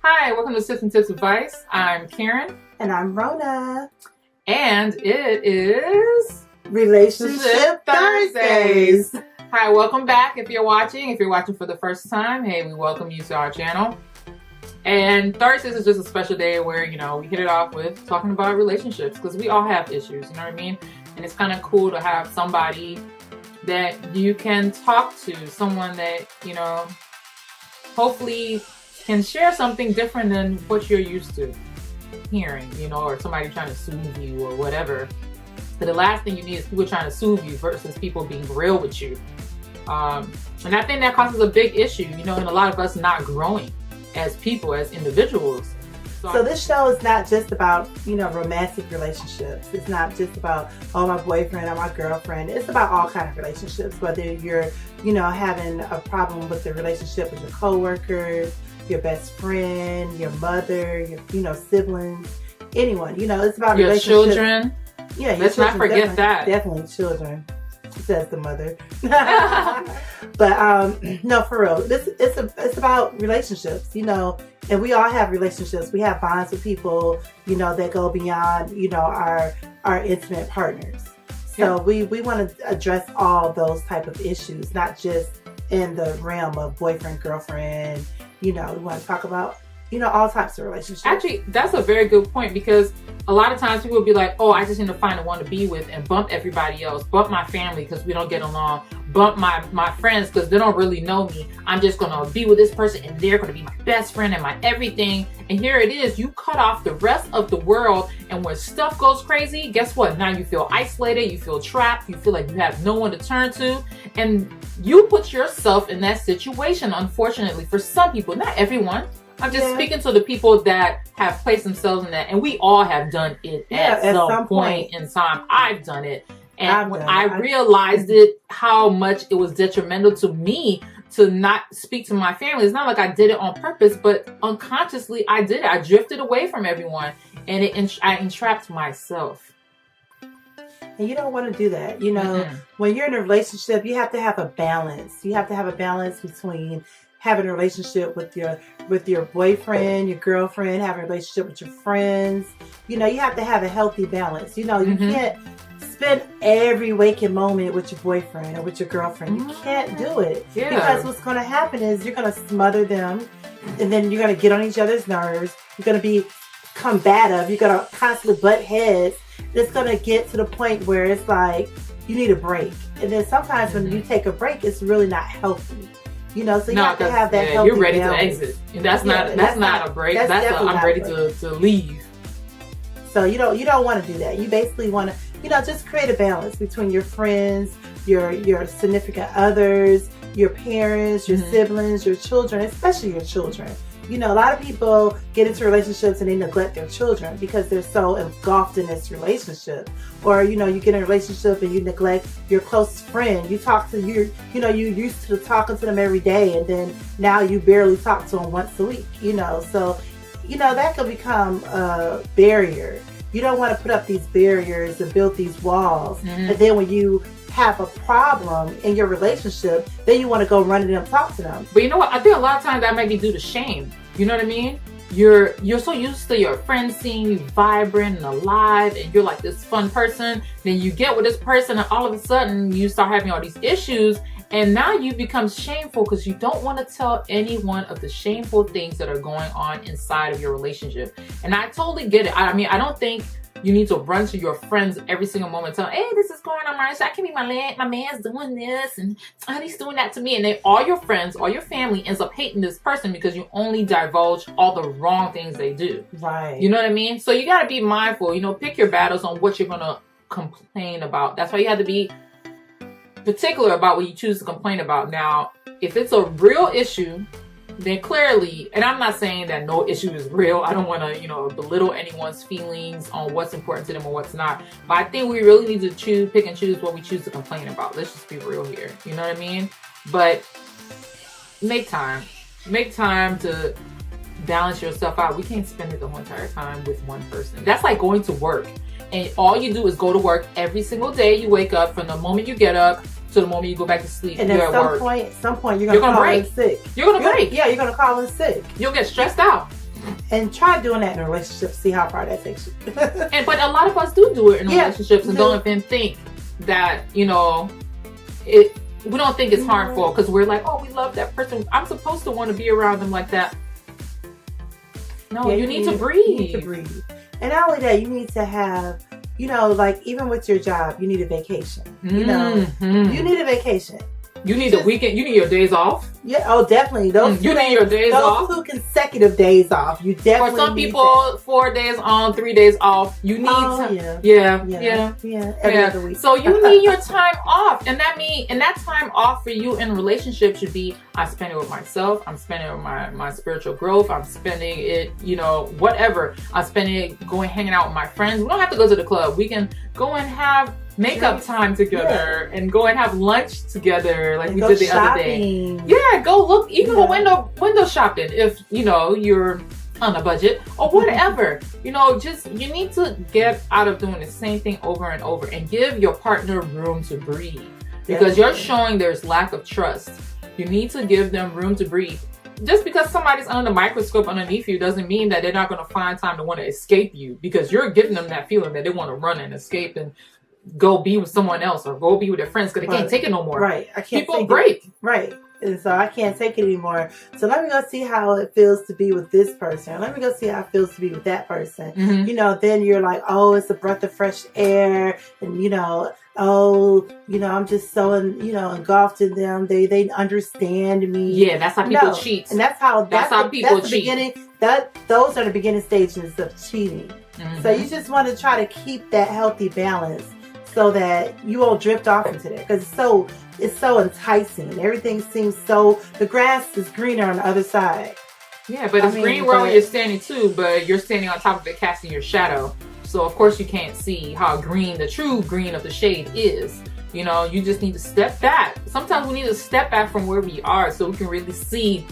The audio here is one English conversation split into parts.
Hi, welcome to Tips and Tips Advice. I'm Karen. And I'm Rona. And it is Relationship Thursdays. Hi, welcome back if you're watching. If you're watching for the first time, hey, we welcome you to our channel. And Thursdays is just a special day where, we hit it off with talking about relationships because we all have issues, you know what I mean? And it's kind of cool to have somebody that you can talk to, someone that, hopefully can share something different than what you're used to hearing, or somebody trying to soothe you or whatever. But the last thing you need is people trying to soothe you versus people being real with you. And I think that causes a big issue, and a lot of us not growing as people, as individuals. So this show is not just about, romantic relationships. It's not just about, my boyfriend or my girlfriend. It's about all kinds of relationships, whether you're, having a problem with the relationship with your coworkers, your best friend, your mother, your siblings, anyone. It's about your relationships. Children. Yeah, let's not forget that. Definitely children, says the mother. But no, for real, it's about relationships. And we all have relationships. We have bonds with people, that go beyond, our intimate partners. So we want to address all those type of issues, not just in the realm of boyfriend, girlfriend. We want to talk about, all types of relationships. Actually, that's a very good point because a lot of times people will be like, oh, I just need to find the one to be with and bump everybody else, bump my family because we don't get along, bump my friends because they don't really know me. I'm just going to be with this person and they're going to be my best friend and my everything. And here it is, you cut off the rest of the world, and when stuff goes crazy, guess what? Now you feel isolated, you feel trapped, you feel like you have no one to turn to, and you put yourself in that situation, unfortunately, for some people, not everyone. I'm just speaking to the people that have placed themselves in that, and we all have done it at some point in time. I've done it. And when I realized it, how much it was detrimental to me to not speak to my family. It's not like I did it on purpose, but unconsciously I did it. I drifted away from everyone, and I entrapped myself. And you don't want to do that. When you're in a relationship, you have to have a balance. You have to have a balance between having a relationship with your boyfriend, your girlfriend, having a relationship with your friends. You have to have a healthy balance. You can't spend every waking moment with your boyfriend or with your girlfriend. You can't do it. Yeah. Because what's going to happen is you're going to smother them, and then you're going to get on each other's nerves. You're going to be combative. You're going to constantly butt heads. It's going to get to the point where it's like you need a break. And then sometimes when you take a break, it's really not healthy. So you have to have that healthy you're ready balance. to exit. And that's not a break. I'm ready to leave. So you don't want to do that. You basically want to, just create a balance between your friends, your significant others, your parents, your siblings, your children, especially your children. A lot of people get into relationships and they neglect their children because they're so engulfed in this relationship. Or, you get in a relationship and you neglect your closest friend. You talk to you used to talking to them every day, and then now you barely talk to them once a week, So, that could become a barrier. You don't want to put up these barriers and build these walls. And then when you have a problem in your relationship, then you want to go run to them, talk to them. But you know what? I think a lot of times that might be due to shame. You know what I mean? You're so used to your friends seeing you vibrant and alive, and you're like this fun person. Then you get with this person, and all of a sudden you start having all these issues. And now you become shameful because you don't want to tell anyone of the shameful things that are going on inside of your relationship. And I totally get it. I don't think you need to run to your friends every single moment and tell them, hey, this is going on, I can't be my man's doing this and he's doing that to me. And then all your friends, all your family ends up hating this person because you only divulge all the wrong things they do. Right. You know what I mean? So you got to be mindful, pick your battles on what you're going to complain about. That's why you have to be particular about what you choose to complain about. Now, if it's a real issue, then clearly, and I'm not saying that no issue is real. I don't want to, belittle anyone's feelings on what's important to them or what's not. But I think we really need to pick and choose what we choose to complain about. Let's just be real here. You know what I mean? But make time. Make time to balance yourself out. We can't spend it the whole entire time with one person. That's like going to work. And all you do is go to work every single day. You wake up from the moment you get up to the moment you go back to sleep. And at some point, you're gonna call in sick. You're gonna break. Yeah, you're gonna call in sick. You'll get stressed out. And try doing that in a relationship. See how far that takes you. But a lot of us do it in relationships and don't even think that, you know, we don't think it's harmful because we're like, oh, we love that person. I'm supposed to want to be around them like that. No, you need to breathe. You need to breathe. And not only that, you need to have, you know, like even with your job, you need a vacation. You know, you need a vacation. You need a weekend. You need your days off. Yeah. Oh, definitely. Those you need your days off. Those 2 consecutive days off. You definitely. For some people, 4 days on, 3 days off. You need time. Every other week. So you need your time off, and that time off for you in a relationship should be: I spend it with myself. I'm spending it with my spiritual growth. I'm spending it, you know, whatever. I'm spending it hanging out with my friends. We don't have to go to the club. We can go and have makeup time together and go and have lunch together like we did the other day. Yeah, go look, even window shopping if, you know, you're on a budget or whatever. You know, just you need to get out of doing the same thing over and over and give your partner room to breathe because you're showing there's lack of trust. You need to give them room to breathe. Just because somebody's under the microscope underneath you doesn't mean that they're not going to find time to want to escape you because you're giving them that feeling that they want to run and escape and go be with someone else or go be with their friends because they can't take it no more. Right. I can't. People break. Right. And so I can't take it anymore. So let me go see how it feels to be with this person. Let me go see how it feels to be with that person. You know, then you're like, oh, it's a breath of fresh air. And, you know, oh, you know, I'm just so, engulfed in them. They understand me. Yeah, that's how people cheat. And that's how people cheat. Those are the beginning stages of cheating. So you just want to try to keep that healthy balance so that you won't drift off into that because it's so enticing. Everything seems so, the grass is greener on the other side. Yeah, but it's green where you're standing too, but you're standing on top of it casting your shadow. So of course you can't see how green, the true green of the shade is. You know, you just need to step back. Sometimes we need to step back from where we are so we can really see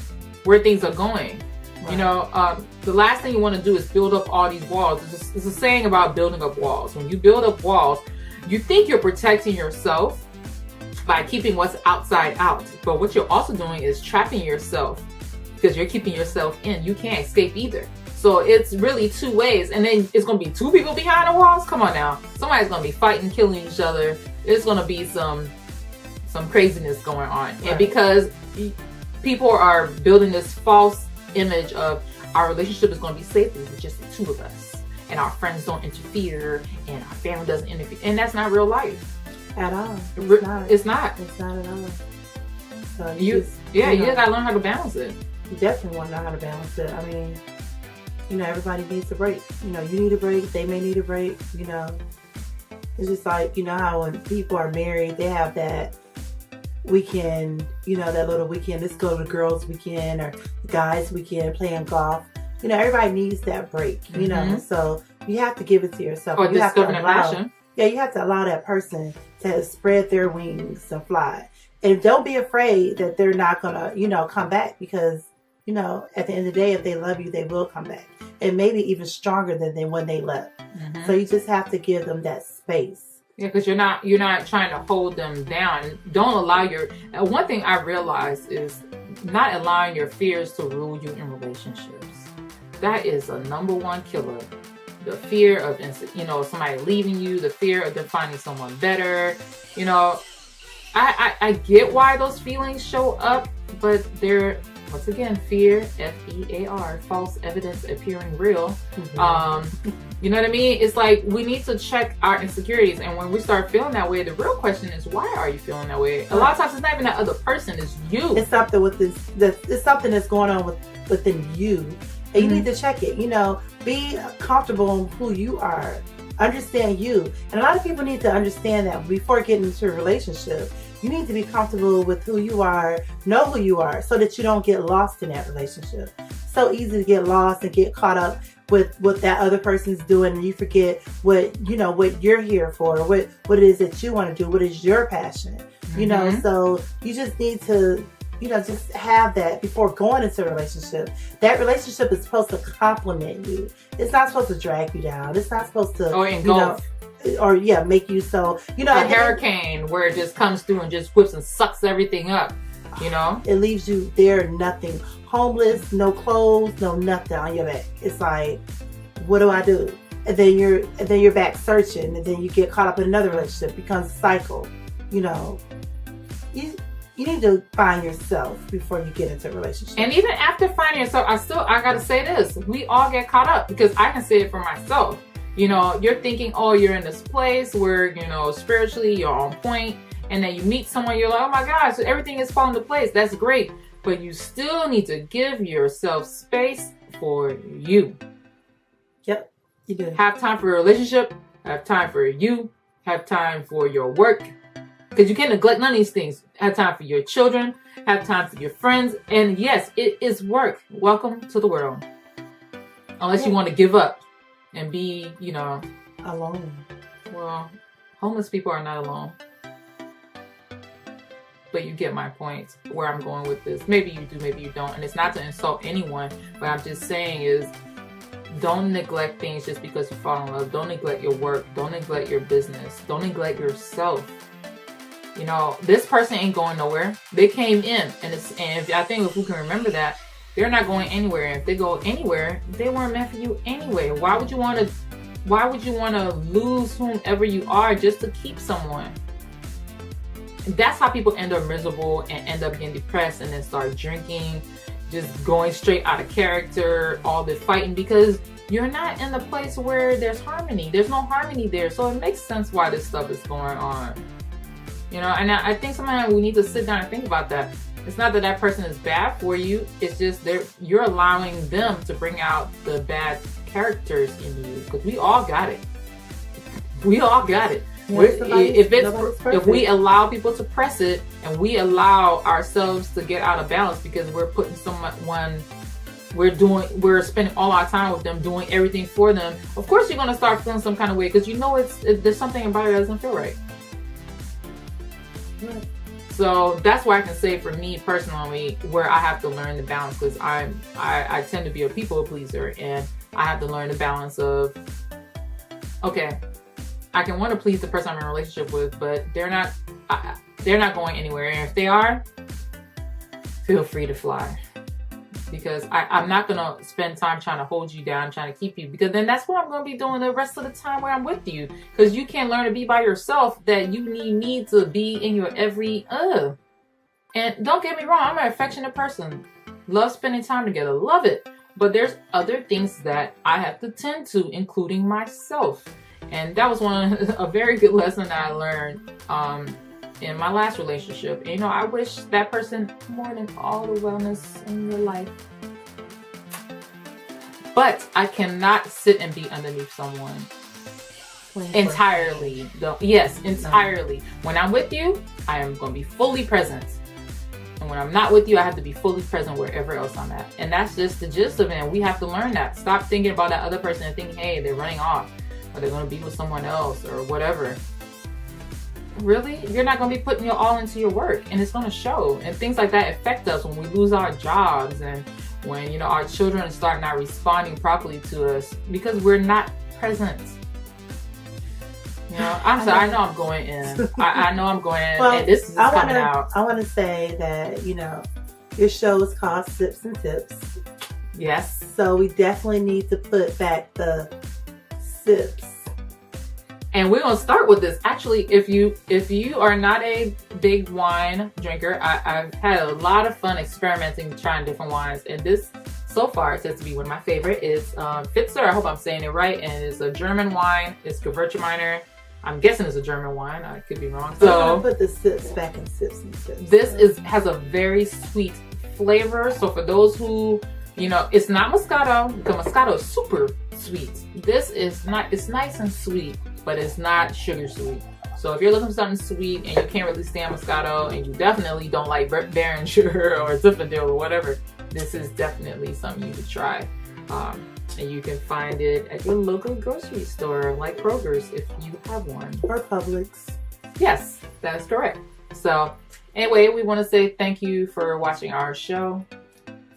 where things are going. Right. You know, the last thing you want to do is build up all these walls. It's a saying about building up walls. When you build up walls, you think you're protecting yourself by keeping what's outside out. But what you're also doing is trapping yourself because you're keeping yourself in. You can't escape either. So it's really 2 ways. And then it's going to be 2 people behind the walls. Come on now. Somebody's going to be fighting, killing each other. There's going to be some craziness going on. Right. And because people are building this false image of our relationship is going to be safe, it's just the 2 of us. And our friends don't interfere, and our family doesn't interfere, and that's not real life at all. It's not at all. So you just gotta learn how to balance it. You definitely want to know how to balance it. I mean, you know, everybody needs a break. You know, you need a break. They may need a break. You know, it's just like, you know how when people are married, they have that weekend. You know, that little weekend. Let's go to the girls' weekend or the guys' weekend playing golf. You know, everybody needs that break, you know, so you have to give it to yourself. Or you have to passion. Yeah, you have to allow that person to spread their wings and fly. And don't be afraid that they're not going to, you know, come back because, you know, at the end of the day, if they love you, they will come back. And maybe even stronger than when they left. So you just have to give them that space. Yeah, because you're not trying to hold them down. Don't allow one thing I realized is not allowing your fears to rule you in relationships. That is a number 1 killer. The fear of, you know, somebody leaving you, the fear of them finding someone better. You know, I get why those feelings show up, but they're, once again, fear, F-E-A-R, false evidence appearing real. You know what I mean? It's like we need to check our insecurities, and when we start feeling that way, the real question is, why are you feeling that way? A lot of times, it's not even that other person; it's you. It's something it's something that's going on within you. And you need to check it, you know, be comfortable in who you are, understand you. And a lot of people need to understand that before getting into a relationship, you need to be comfortable with who you are, know who you are, so that you don't get lost in that relationship. So easy to get lost and get caught up with what that other person's doing, and you forget what you're here for, what it is that you want to do, what is your passion, you know. So you just need to, you know, just have that before going into a relationship. That relationship is supposed to complement you. It's not supposed to drag you down. It's not supposed to, engulf. Make you so, you know. A hurricane where it just comes through and just whips and sucks everything up. You know, it leaves you there, nothing, homeless, no clothes, no nothing on your back. It's like, what do I do? And then you're back searching, and then you get caught up in another relationship. It becomes a cycle. You know, you need to find yourself before you get into a relationship. And even after finding yourself, I gotta say this: we all get caught up, because I can say it for myself. You know, you're thinking, oh, you're in this place where, you know, spiritually you're on point. And then you meet someone, you're like, oh my gosh, so everything is falling into place. That's great. But you still need to give yourself space for you. Yep, you do. Have time for a relationship. Have time for you. Have time for your work. Because you can't neglect none of these things. Have time for your children. Have time for your friends. And yes, it is work. Welcome to the world. Unless you want to give up and be, you know, alone. Well, homeless people are not alone. But you get my point where I'm going with this. Maybe you do, maybe you don't. And it's not to insult anyone, but I'm just saying is, don't neglect things just because you fall in love. Don't neglect your work. Don't neglect your business. Don't neglect yourself. You know, this person ain't going nowhere. They came in, and I think if we can remember that, they're not going anywhere. And if they go anywhere, they weren't meant for you anyway. Why would you want to lose whomever you are just to keep someone? That's how people end up miserable and end up getting depressed, and then start drinking, just going straight out of character, all the fighting, because you're not in the place where there's harmony. There's no harmony there. So it makes sense why this stuff is going on. You know, and I think sometimes we need to sit down and think about that. It's not that person is bad for you. It's just you're allowing them to bring out the bad characters in you, because we all got it. We all got it. If we allow people to press it, and we allow ourselves to get out of balance because we're putting we're spending all our time with them, doing everything for them, of course you're going to start feeling some kind of way, because you know there's something about it that doesn't feel right. So that's why I can say, for me personally, where I have to learn the balance, because I tend to be a people pleaser, and I have to learn the balance of, okay, I can want to please the person I'm in a relationship with, but they're not going anywhere. And if they are, feel free to fly. Because I'm not going to spend time trying to hold you down, trying to keep you. Because then that's what I'm going to be doing the rest of the time where I'm with you. Because you can't learn to be by yourself, that you need me to be in your every And don't get me wrong, I'm an affectionate person. Love spending time together. Love it. But there's other things that I have to tend to, including myself. And that was a very good lesson that I learned in my last relationship. And, you know, I wish that person more than all the wellness in your life. But I cannot sit and be underneath someone entirely. Yes, entirely. When I'm with you, I am going to be fully present. And when I'm not with you, I have to be fully present wherever else I'm at. And that's just the gist of it. And we have to learn that. Stop thinking about that other person and thinking, hey, they're running off, or they're going to be with someone else, or whatever. Really? You're not going to be putting your all into your work, and it's going to show. And things like that affect us when we lose our jobs, and when, you know, our children start not responding properly to us because we're not present. You know, I'm sorry. I know I'm going in. I know I'm going in, and this is coming out. I want to say that, you know, your show is called Sips and Tips. Yes. So we definitely need to put back the sips. And we're gonna start with this. Actually, if you are not a big wine drinker, I've had a lot of fun experimenting, trying different wines, and this so far says to be one of my favorite. Is Pfitzer. I hope I'm saying it right, and it's a German wine. It's Gewürztraminer. I'm guessing it's a German wine. I could be wrong. So I'm gonna put the sips back in sips and tips. This has a very sweet flavor. So for those who, you know, it's not Moscato, because Moscato is super sweet. This is not. It's nice and sweet, but it's not sugar sweet. So if you're looking for something sweet and you can't really stand Moscato, and you definitely don't like Behringer or Zinfandel or whatever, this is definitely something you should try. And you can find it at your local grocery store, like Kroger's, if you have one. Or Publix. Yes, that's correct. So anyway, we want to say thank you for watching our show.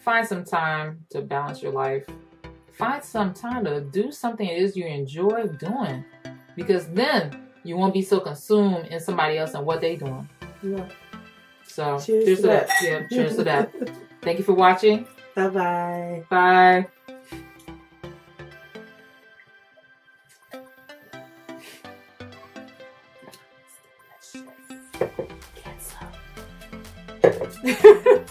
Find some time to balance your life. Find some time to do something it is you enjoy doing. Because then you won't be so consumed in somebody else and what they're doing. Yeah. So cheers to that. Yeah, cheers to that. Thank you for watching. Bye-bye. Bye. Cancel.